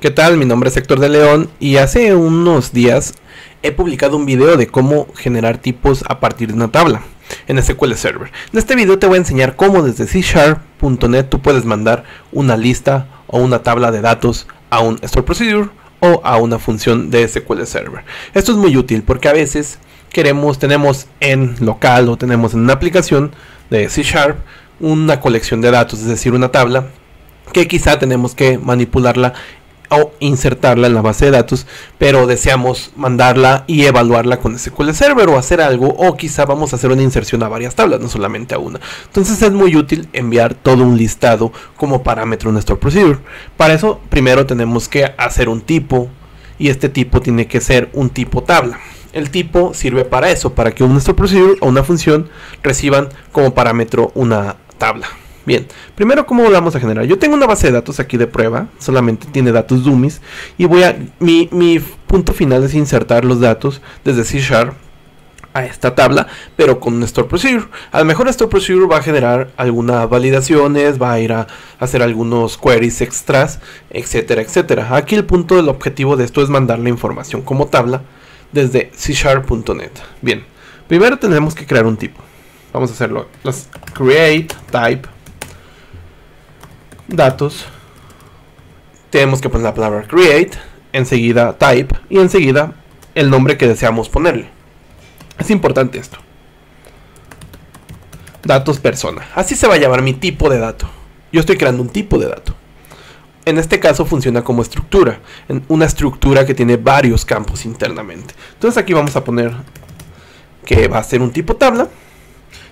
¿Qué tal? Mi nombre es Héctor de León y hace unos días he publicado un video de cómo generar tipos a partir de una tabla en SQL Server. En este video te voy a enseñar cómo desde C# tú puedes mandar una lista o una tabla de datos a un Store Procedure o a una función de SQL Server. Esto es muy útil porque a veces tenemos en local o tenemos en una aplicación de C# una colección de datos, es decir, una tabla que quizá tenemos que manipularla o insertarla en la base de datos, pero deseamos mandarla y evaluarla con SQL Server o hacer algo, o quizá vamos a hacer una inserción a varias tablas, no solamente a una. Entonces es muy útil enviar todo un listado como parámetro en Store Procedure. Para eso primero tenemos que hacer un tipo, y este tipo tiene que ser un tipo tabla. El tipo sirve para eso, para que un Store Procedure o una función reciban como parámetro una tabla. Bien, primero, ¿cómo lo vamos a generar? Yo tengo una base de datos aquí de prueba, solamente tiene datos dummies, y mi punto final es insertar los datos desde C# a esta tabla, pero con un Store Procedure. A lo mejor Store Procedure va a generar algunas validaciones, va a ir a hacer algunos queries extras, etcétera, etcétera. Aquí el punto del objetivo de esto es mandar la información como tabla desde C#.net. Bien, primero tenemos que crear un tipo. Vamos a hacerlo. Los create type datos, tenemos que poner la palabra create, enseguida type y enseguida el nombre que deseamos ponerle. Es importante esto. Datos persona. Así se va a llamar mi tipo de dato. Yo estoy creando un tipo de dato. En este caso funciona como estructura, una estructura que tiene varios campos internamente. Entonces aquí vamos a poner que va a ser un tipo tabla.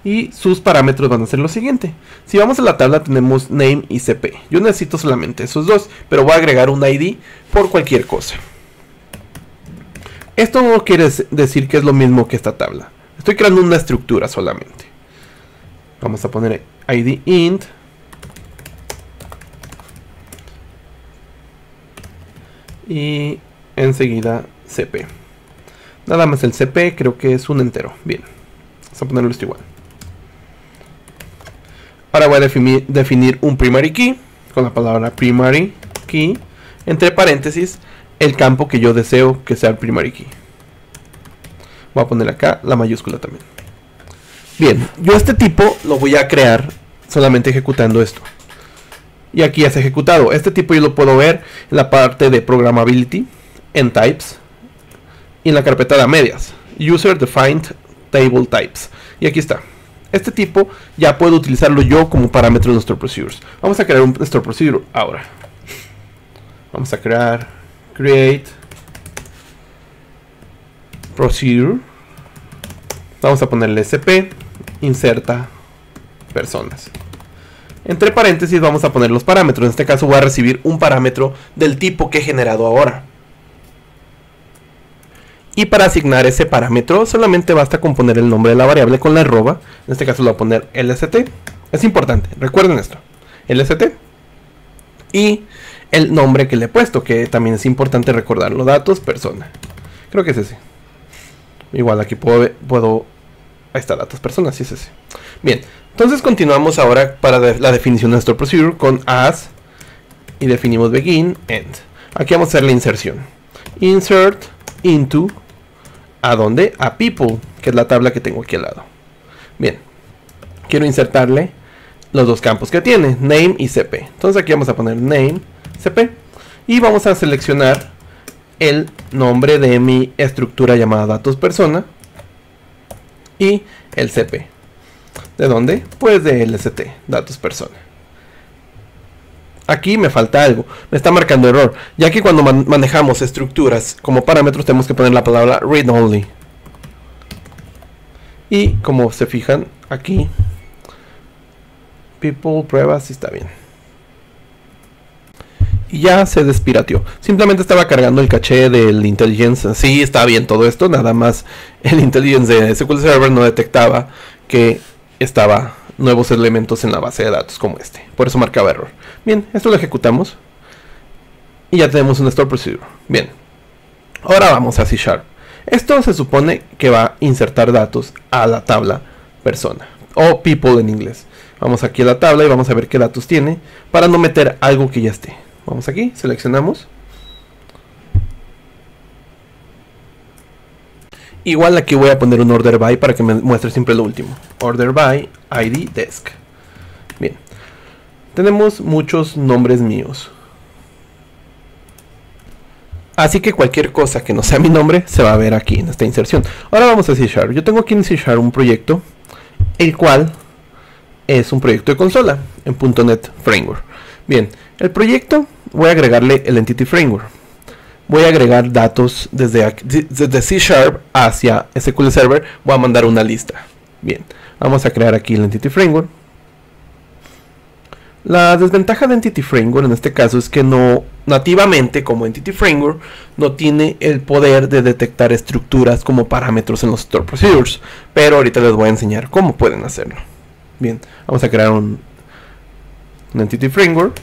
Y sus parámetros van a ser lo siguiente. Si vamos a la tabla tenemos name y cp. Yo necesito solamente esos dos, pero voy a agregar un id por cualquier cosa. Esto no quiere decir que es lo mismo que esta tabla. Estoy creando una estructura solamente. Vamos a poner id int. Y enseguida cp. Nada más el cp, creo que es un entero. Bien, vamos a ponerlo esto igual. Ahora voy a definir un primary key con la palabra primary key, entre paréntesis el campo que yo deseo que sea el primary key. Voy a poner acá la mayúscula también. Bien, yo este tipo lo voy a crear solamente ejecutando esto. Y aquí ya es ejecutado. Este tipo yo lo puedo ver en la parte de programmability, en types y en la carpeta de medias, user defined table types. Y aquí está. Este tipo ya puedo utilizarlo yo como parámetro de Store Procedures. Vamos a crear un Store Procedure ahora. Vamos a crear create procedure. Vamos a ponerle sp inserta personas. Entre paréntesis vamos a poner los parámetros. En este caso voy a recibir un parámetro del tipo que he generado ahora. Y para asignar ese parámetro solamente basta con poner el nombre de la variable con la arroba. En este caso lo voy a poner lst. Es importante, recuerden esto. lst. Y el nombre que le he puesto, que también es importante recordarlo. Datos persona. Creo que es ese. Igual aquí puedo ahí está, datos persona, sí es ese. Bien, entonces continuamos ahora para la definición de Store Procedure con as. Y definimos begin, end. Aquí vamos a hacer la inserción. Insert into, ¿a dónde? A people, que es la tabla que tengo aquí al lado. Bien, quiero insertarle los dos campos que tiene, name y cp. Entonces aquí vamos a poner name, cp, y vamos a seleccionar el nombre de mi estructura llamada datos persona y el cp. ¿De dónde? Pues de lst, datos persona. Aquí me falta algo, me está marcando error, ya que cuando manejamos estructuras como parámetros tenemos que poner la palabra read only. Y como se fijan aquí, people, pruebas, si está bien. Y ya se despirateó, simplemente estaba cargando el caché del IntelliGence. Sí, está bien todo esto, nada más el IntelliGence de SQL Server no detectaba que estaba nuevos elementos en la base de datos como este, por eso marcaba error. Bien, esto lo ejecutamos y ya tenemos un Store Procedure. Bien, ahora vamos a C#. Esto se supone que va a insertar datos a la tabla persona o people en inglés. Vamos aquí a la tabla y vamos a ver qué datos tiene para no meter algo que ya esté. Vamos aquí, seleccionamos Igual aquí voy a poner un order by para que me muestre siempre lo último. Order by ID desk. Bien. Tenemos muchos nombres míos. Así que cualquier cosa que no sea mi nombre se va a ver aquí en esta inserción. Ahora vamos a C#. Yo tengo aquí en C# un proyecto, el cual es un proyecto de consola en .NET Framework. Bien, el proyecto voy a agregarle el Entity Framework. Voy a agregar datos desde C# hacia SQL Server. Voy a mandar una lista. Bien, vamos a crear aquí el Entity Framework. La desventaja de Entity Framework en este caso es que no nativamente, como Entity Framework, no tiene el poder de detectar estructuras como parámetros en los Store Procedures. Pero ahorita les voy a enseñar cómo pueden hacerlo. Bien, vamos a crear un Entity Framework.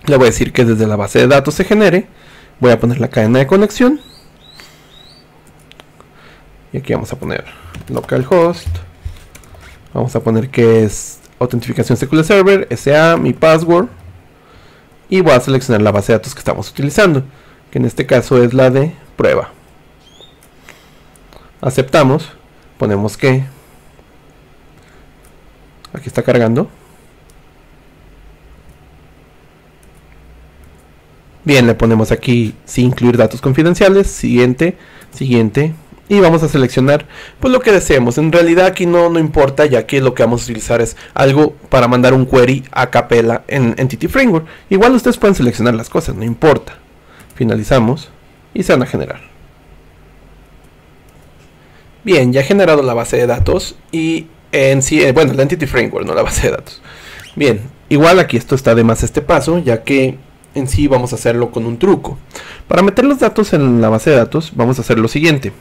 Le voy a decir que desde la base de datos se genere. Voy a poner la cadena de conexión. Y aquí vamos a poner localhost. Vamos a poner que es autentificación SQL Server, SA, mi password. Y voy a seleccionar la base de datos que estamos utilizando, que en este caso es la de prueba. Aceptamos. Ponemos que aquí está cargando. Bien, le ponemos aquí sí incluir datos confidenciales, siguiente, siguiente, y vamos a seleccionar pues lo que deseemos. En realidad aquí no importa, ya que lo que vamos a utilizar es algo para mandar un query a capela en Entity Framework. Igual ustedes pueden seleccionar las cosas, no importa. Finalizamos y se van a generar. Bien, ya he generado la base de datos y en sí, bueno, la Entity Framework, no la base de datos. Bien, igual aquí esto está de más este paso, ya que en sí vamos a hacerlo con un truco. Para meter los datos en la base de datos vamos a hacer lo siguiente.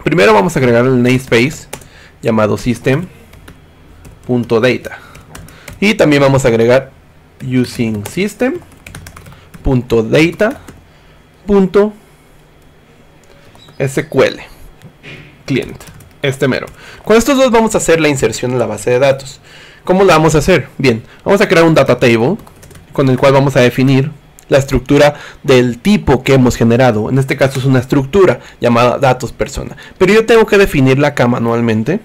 Primero vamos a agregar el namespace llamado system.data y también vamos a agregar using system.data.sql client, este mero. Con estos dos vamos a hacer la inserción en la base de datos. ¿Cómo la vamos a hacer? Bien, vamos a crear un data table con el cual vamos a definir la estructura del tipo que hemos generado. En este caso es una estructura llamada datos persona, pero yo tengo que definirla acá manualmente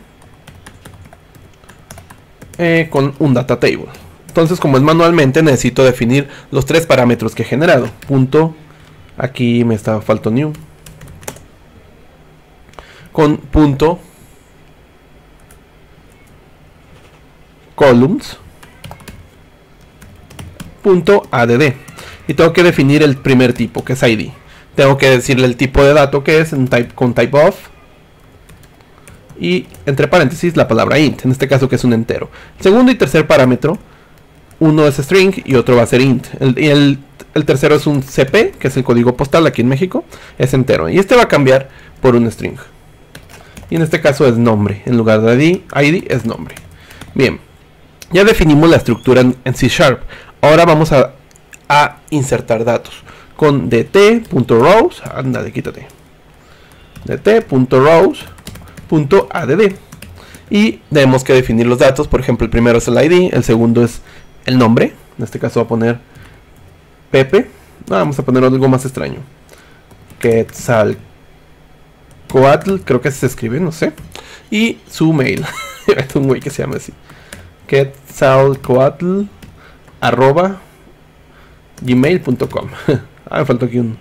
con un data table. Entonces, como es manualmente, necesito definir los tres parámetros que he generado. Punto, aquí me está faltando new, con punto columns .add, y tengo que definir el primer tipo, que es ID. Tengo que decirle el tipo de dato que es con type of, y entre paréntesis la palabra int, en este caso que es un entero. Segundo y tercer parámetro, uno es string y otro va a ser int. El tercero es un CP, que es el código postal aquí en México, es entero, y este va a cambiar por un string. Y en este caso es nombre, en lugar de ID es nombre. Bien, ya definimos la estructura en C#. Ahora vamos a insertar datos con dt.rows, ándale, quítate, dt.rows.add, y tenemos que definir los datos. Por ejemplo, el primero es el ID, el segundo es el nombre, en este caso va a poner Pepe, vamos a poner algo más extraño, Quetzalcoatl, creo que así se escribe, no sé, y su mail, es un güey que se llama así, Quetzalcoatl @gmail.com. Me faltó aquí un.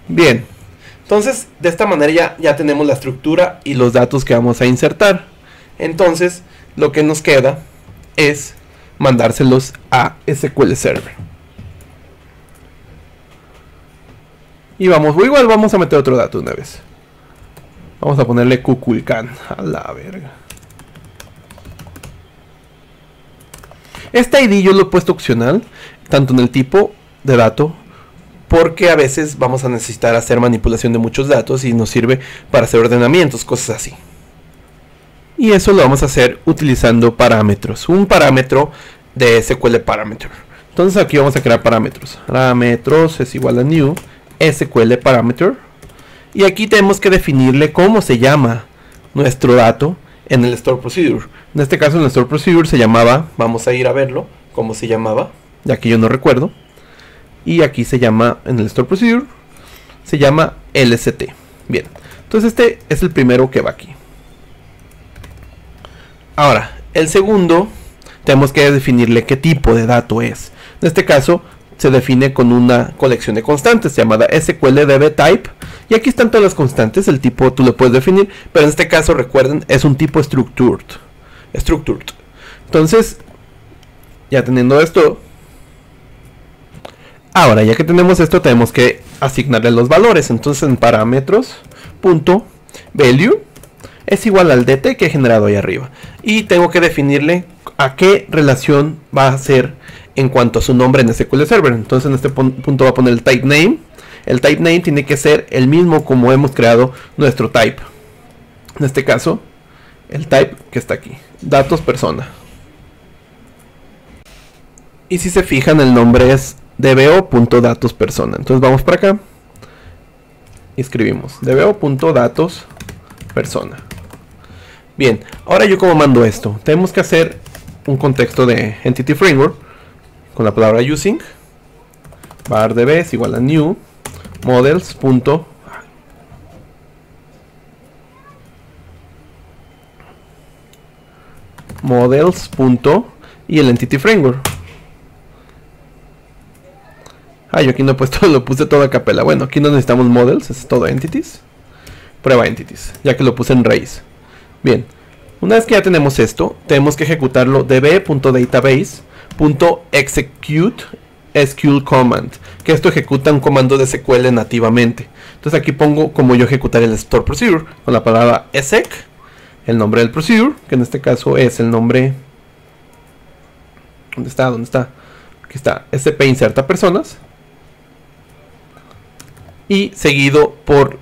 Bien, entonces de esta manera ya tenemos la estructura y los datos que vamos a insertar. Entonces lo que nos queda es mandárselos a SQL Server. Y igual vamos a meter otro dato una vez. Vamos a ponerle Kukulkan, a la verga. Este ID yo lo he puesto opcional, tanto en el tipo de dato, porque a veces vamos a necesitar hacer manipulación de muchos datos y nos sirve para hacer ordenamientos, cosas así. Y eso lo vamos a hacer utilizando parámetros, un parámetro de SQL Parameter. Entonces aquí vamos a crear parámetros. Parámetros es igual a new SQL Parameter. Y aquí tenemos que definirle cómo se llama nuestro dato en el Store Procedure. En este caso en el Store Procedure se llamaba, vamos a ir a verlo, cómo se llamaba, ya que yo no recuerdo. Y aquí se llama, en el Store Procedure, se llama LST. Bien, entonces este es el primero que va aquí. Ahora, el segundo, tenemos que definirle qué tipo de dato es. En este caso, se define con una colección de constantes llamada SQLDBType. Y aquí están todas las constantes, el tipo tú lo puedes definir, pero en este caso, recuerden, es un tipo structured. Entonces, ya teniendo esto, ahora ya que tenemos esto, tenemos que asignarle los valores. Entonces, en parámetros.value es igual al dt que he generado ahí arriba. Y tengo que definirle a qué relación va a ser en cuanto a su nombre en SQL Server. Entonces en este punto va a poner el type name. El type name tiene que ser el mismo como hemos creado nuestro type. En este caso, el type que está aquí, datos persona. Y si se fijan, el nombre es dbo.datos persona. Entonces vamos para acá y escribimos dbo.datos persona. Bien, ahora yo como mando esto, tenemos que hacer un contexto de Entity Framework con la palabra using var db es igual a new models. Y el Entity Framework. Yo aquí no he puesto, lo puse todo a capela. Bueno, aquí no necesitamos models, es todo entities. Prueba entities, ya que lo puse en raíz. Bien, una vez que ya tenemos esto, tenemos que ejecutarlo db.database.execute SQL command, que esto ejecuta un comando de SQL nativamente. Entonces aquí pongo como yo ejecutar el store procedure con la palabra exec, el nombre del procedure, que en este caso es el nombre. ¿Dónde está? Aquí está, sp inserta personas, y seguido por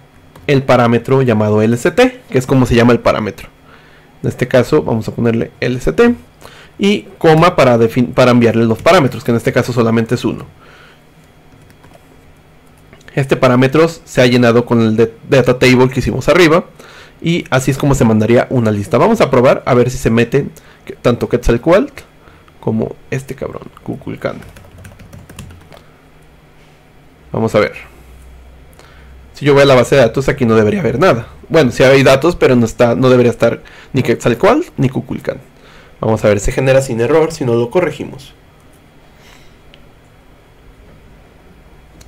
el parámetro llamado lst, que es como se llama el parámetro. En este caso vamos a ponerle lst y coma para enviarle los parámetros, que en este caso solamente es uno. Este parámetro se ha llenado con el data table que hicimos arriba, y así es como se mandaría una lista. Vamos a probar a ver si se meten tanto Quetzalcoatl como este cabrón, Kukulkan. Vamos a ver. Si yo voy a la base de datos, aquí no debería haber nada. Bueno, sí hay datos, pero no debería estar ni Quetzalcoatl ni Kukulkan. Vamos a ver, se genera sin error si no lo corregimos.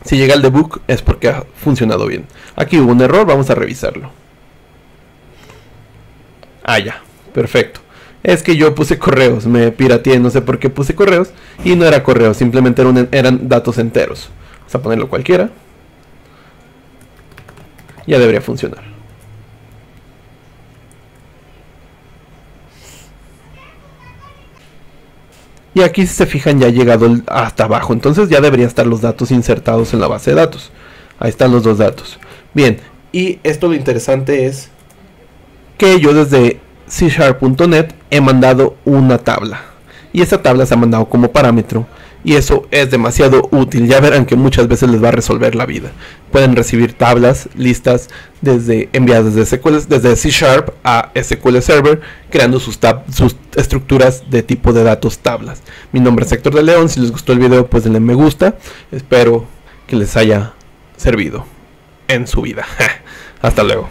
Si llega el debug es porque ha funcionado bien. Aquí hubo un error, vamos a revisarlo. Ya, perfecto. Es que yo puse correos, me pirateé, no sé por qué puse correos. Y no era correo, simplemente eran datos enteros. Vamos a ponerlo cualquiera. Ya debería funcionar. Y aquí si se fijan ya ha llegado hasta abajo. Entonces ya deberían estar los datos insertados en la base de datos. Ahí están los dos datos. Bien, y esto lo interesante es que yo desde C#.net he mandado una tabla. Y esa tabla se ha mandado como parámetro. Y eso es demasiado útil. Ya verán que muchas veces les va a resolver la vida. Pueden recibir tablas, listas enviadas desde C# a SQL Server, creando sus estructuras de tipo de datos tablas. Mi nombre es Héctor de León. Si les gustó el video, pues denle me gusta. Espero que les haya servido en su vida. Hasta luego.